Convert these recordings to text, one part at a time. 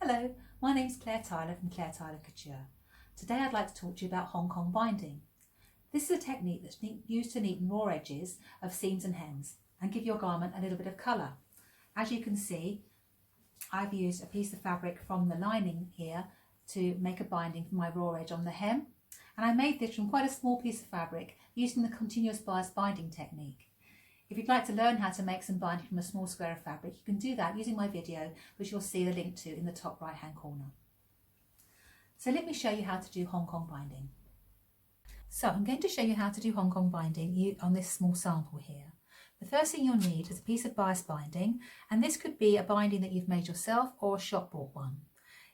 Hello, my name's Claire Tyler from Untitled Couture. Today I'd like to talk to you about Hong Kong binding. This is a technique that's used to neaten raw edges of seams and hems and give your garment a little bit of colour. As you can see, I've used a piece of fabric from the lining here to make a binding for my raw edge on the hem, and I made this from quite a small piece of fabric using the continuous bias binding technique. If you'd like to learn how to make some binding from a small square of fabric, you can do that using my video, which you'll see the link to in the top right hand corner. So let me show you how to do Hong Kong binding. So I'm going to show you how to do Hong Kong binding on this small sample here. The first thing you'll need is a piece of bias binding, and this could be a binding that you've made yourself or a shop bought one.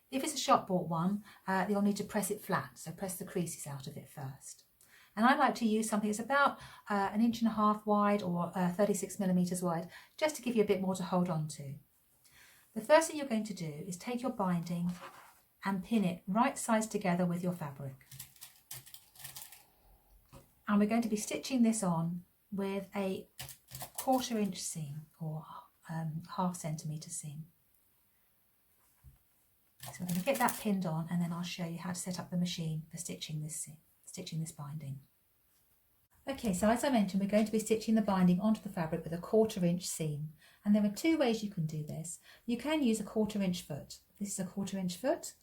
If it's a shop bought one, you'll need to press it flat, so press the creases out of it first. And I like to use something that's about 1.5 inches wide or 36mm wide, just to give you a bit more to hold on to. The first thing you're going to do is take your binding and pin it right sides together with your fabric. And we're going to be stitching this on with a 1/4 inch seam or 0.5 centimetre seam. So we're going to get that pinned on, and then I'll show you how to set up the machine for stitching this binding. Okay, so as I mentioned, we're going to be stitching the binding onto the fabric with a 1/4 inch seam, and there are two ways you can do this. You can use a 1/4 inch foot. This is a 1/4 inch foot.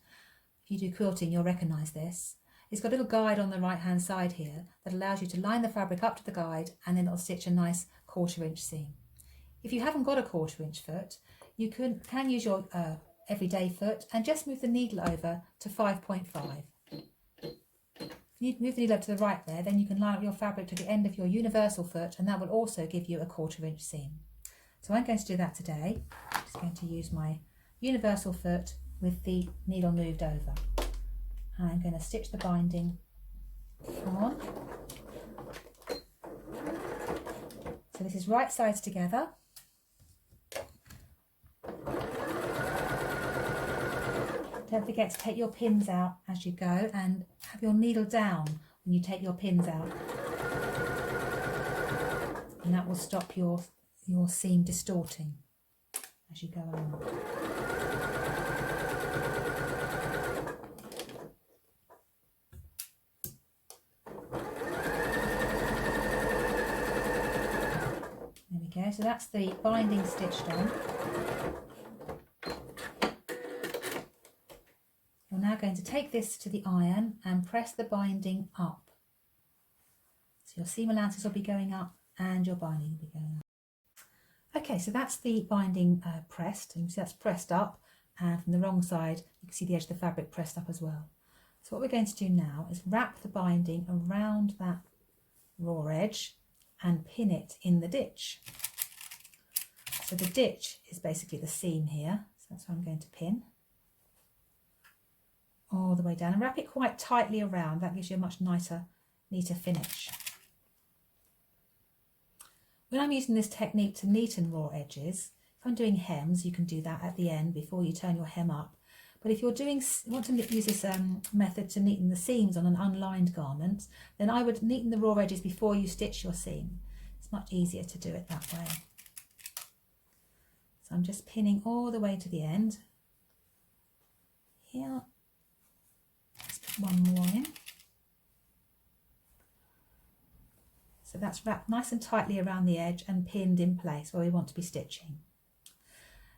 If you do quilting, you'll recognise this. It's got a little guide on the right hand side here that allows you to line the fabric up to the guide, and then it'll stitch a nice 1/4 inch seam. If you haven't got a 1/4 inch foot, you can use your everyday foot and just move the needle over to 5.5. If you move the needle up to the right there, then you can line up your fabric to the end of your universal foot, and that will also give you a 1/4 inch seam. So I'm going to do that today. I'm just going to use my universal foot with the needle moved over. And I'm going to stitch the binding on. So this is right sides together. Don't forget to take your pins out as you go, and have your needle down when you take your pins out. And that will stop your seam distorting as you go along. There we go, so that's the binding stitched on. You're now going to take this to the iron and press the binding up. So your seam allowances will be going up and your binding will be going up. Okay, so that's the binding pressed, and you see that's pressed up, and from the wrong side you can see the edge of the fabric pressed up as well. So what we're going to do now is wrap the binding around that raw edge and pin it in the ditch. So the ditch is basically the seam here, so that's what I'm going to pin all the way down, and wrap it quite tightly around. That gives you a much neater finish. When I'm using this technique to neaten raw edges, if I'm doing hems, you can do that at the end before you turn your hem up. But if you want to use this method to neaten the seams on an unlined garment, then I would neaten the raw edges before you stitch your seam. It's much easier to do it that way. So I'm just pinning all the way to the end. Here. Let's put one more in. So that's wrapped nice and tightly around the edge and pinned in place where we want to be stitching.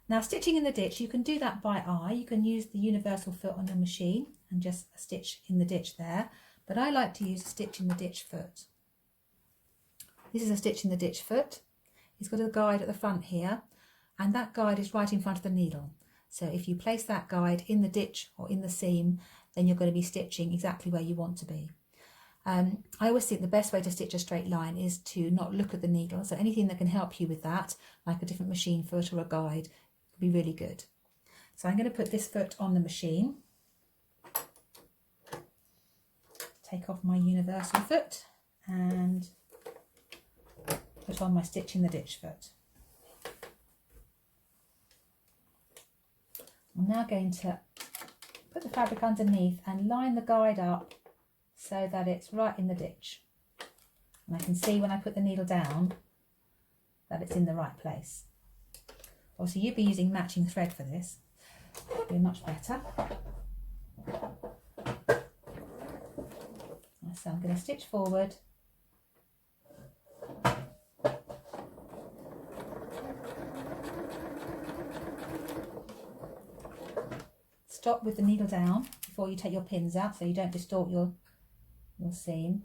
Now, stitching in the ditch, you can do that by eye. You can use the universal foot on the machine and just stitch in the ditch there, but I like to use a stitch in the ditch foot. This is a stitch in the ditch foot. It's got a guide at the front here, and that guide is right in front of the needle. So if you place that guide in the ditch or in the seam, then you're going to be stitching exactly where you want to be. I always think the best way to stitch a straight line is to not look at the needle. So anything that can help you with that, like a different machine foot or a guide, would be really good. So I'm going to put this foot on the machine. Take off my universal foot and put on my stitch in the ditch foot. I'm now going to put the fabric underneath and line the guide up so that it's right in the ditch. And I can see when I put the needle down that it's in the right place. Obviously you'd be using matching thread for this. Be much better. So I'm going to stitch forward. Stop with the needle down before you take your pins out so you don't distort your seam.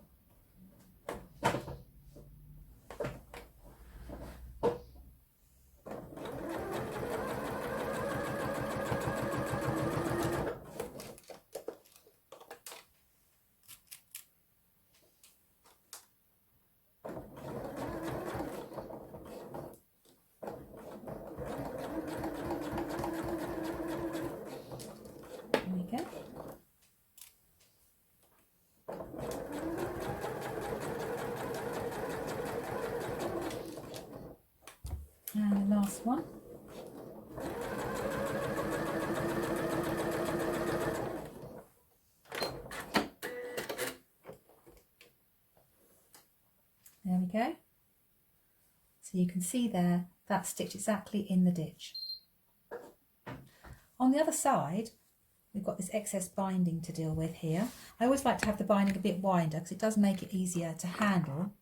And the last one. There we go. So you can see there, that stitch exactly in the ditch. On the other side, we've got this excess binding to deal with here. I always like to have the binding a bit wider because it does make it easier to handle.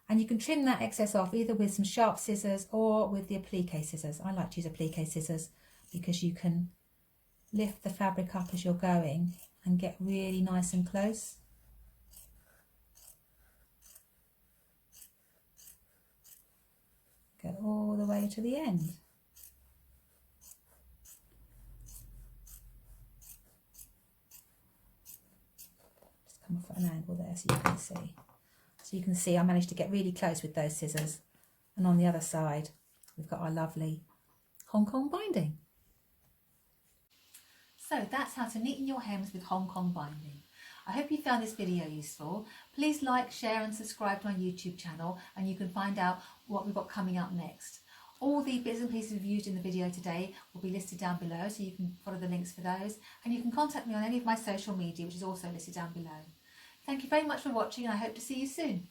And you can trim that excess off either with some sharp scissors or with the applique scissors. I like to use applique scissors because you can lift the fabric up as you're going and get really nice and close. Go all the way to the end. Just come off at an angle there so you can see. So you can see I managed to get really close with those scissors. And on the other side, we've got our lovely Hong Kong binding. So that's how to neaten your hems with Hong Kong binding. I hope you found this video useful. Please like, share and subscribe to my YouTube channel, and you can find out what we've got coming up next. All the bits and pieces we've used in the video today will be listed down below, so you can follow the links for those. And you can contact me on any of my social media, which is also listed down below. Thank you very much for watching, and I hope to see you soon.